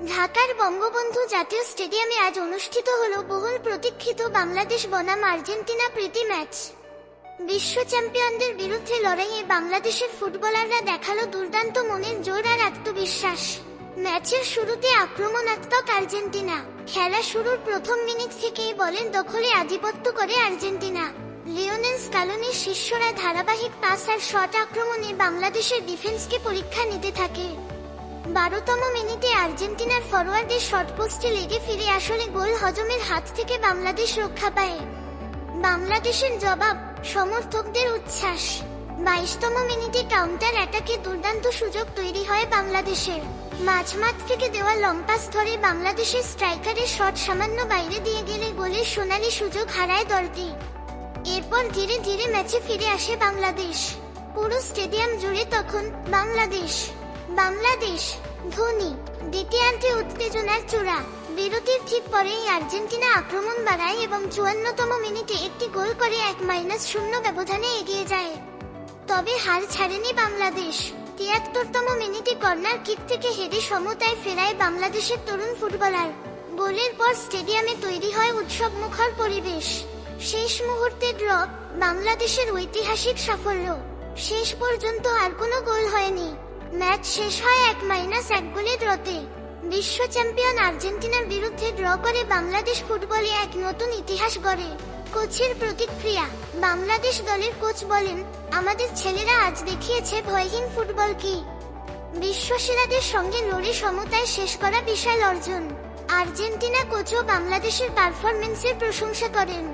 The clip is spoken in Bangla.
ঢাকার বঙ্গবন্ধু জাতীয় স্টেডিয়ামে আজ অনুষ্ঠিত হলো বহুল প্রতীক্ষিত বাংলাদেশ বনাম আর্জেন্টিনা প্রীতি ম্যাচ। বিশ্ব চ্যাম্পিয়নদের বিরুদ্ধে লড়াইয়ে বাংলাদেশের ফুটবলাররা দেখালো দুর্দান্ত মনের জোর আর আত্মবিশ্বাস। ম্যাচের শুরুতে আক্রমণাত্মক আর্জেন্টিনা। খেলা শুরুর প্রথম মিনিট থেকেই বলের দখলে আধিপত্য করে আর্জেন্টিনা। লিওনেল স্কালোনির শিষ্যরা ধারাবাহিক পাস আর শট আক্রমণে বাংলাদেশের ডিফেন্সকে পরীক্ষা নিতে থাকে। 12তম মিনিটে আর্জেন্টিনার ফরোয়ার্ডের শর্ট পোস্টে লেগে ফিরে আসলে গোল হজমের হাত থেকে বাংলাদেশ রক্ষা পায়। বাংলাদেশের জবাব, সমর্থকদের উচ্ছ্বাস। 22তম মিনিটে কাউন্টার অ্যাটাকে দুর্দান্ত সুযোগ তৈরি হয় বাংলাদেশের। মাঝমাঠ থেকে দেওয়া লং পাস ধরে বাংলাদেশের স্ট্রাইকারের শট সামান্য বাইরে দিয়ে গেলে গোলের সোনালী সুযোগ হারায় দলটি। এরপর ধীরে ধীরে ম্যাচে ফিরে আসে বাংলাদেশ। পুরো স্টেডিয়াম জুড়ে তখন বাংলাদেশ বাংলাদেশ ধ্বনি। দ্বিতীয়ার্ধে উত্তেজনার চূড়া। বিরতির ঠিক পরেই আর্জেন্টিনা আক্রমণ বাড়ায় এবং 54তম মিনিটে একটি গোল করে 1-0 ব্যবধানে এগিয়ে যায়। তবে হার ছাড়েনি বাংলাদেশ। 73তম মিনিটে কর্নার কিক থেকে হেডে সমতায় ফেরায় বাংলাদেশের তরুণ ফুটবলার। গোলের পর স্টেডিয়ামে তৈরি হয় উৎসবমুখর পরিবেশ। শেষ মুহূর্তে ড্র, বাংলাদেশের ঐতিহাসিক সাফল্য। শেষ পর্যন্ত আর কোনো গোল হয়নি। ম্যাচ শেষ হয় 1-1 গোলে ড্রতে। বিশ্ব চ্যাম্পিয়ন আর্জেন্টিনার বিরুদ্ধে ড্র করে বাংলাদেশ ফুটবলে এক নতুন ইতিহাস গড়ে। কোচের প্রতিক্রিয়া। বাংলাদেশ দলের কোচ বলেন, আমাদের ছেলেরা আজ দেখিয়েছে ভয়হীন ফুটবল কি। বিশ্বসেরাদের সঙ্গে লড়ে সমতায় শেষ করা বিশাল অর্জন। আর্জেন্টিনা কোচও বাংলাদেশের পারফরম্যান্সের প্রশংসা করেন।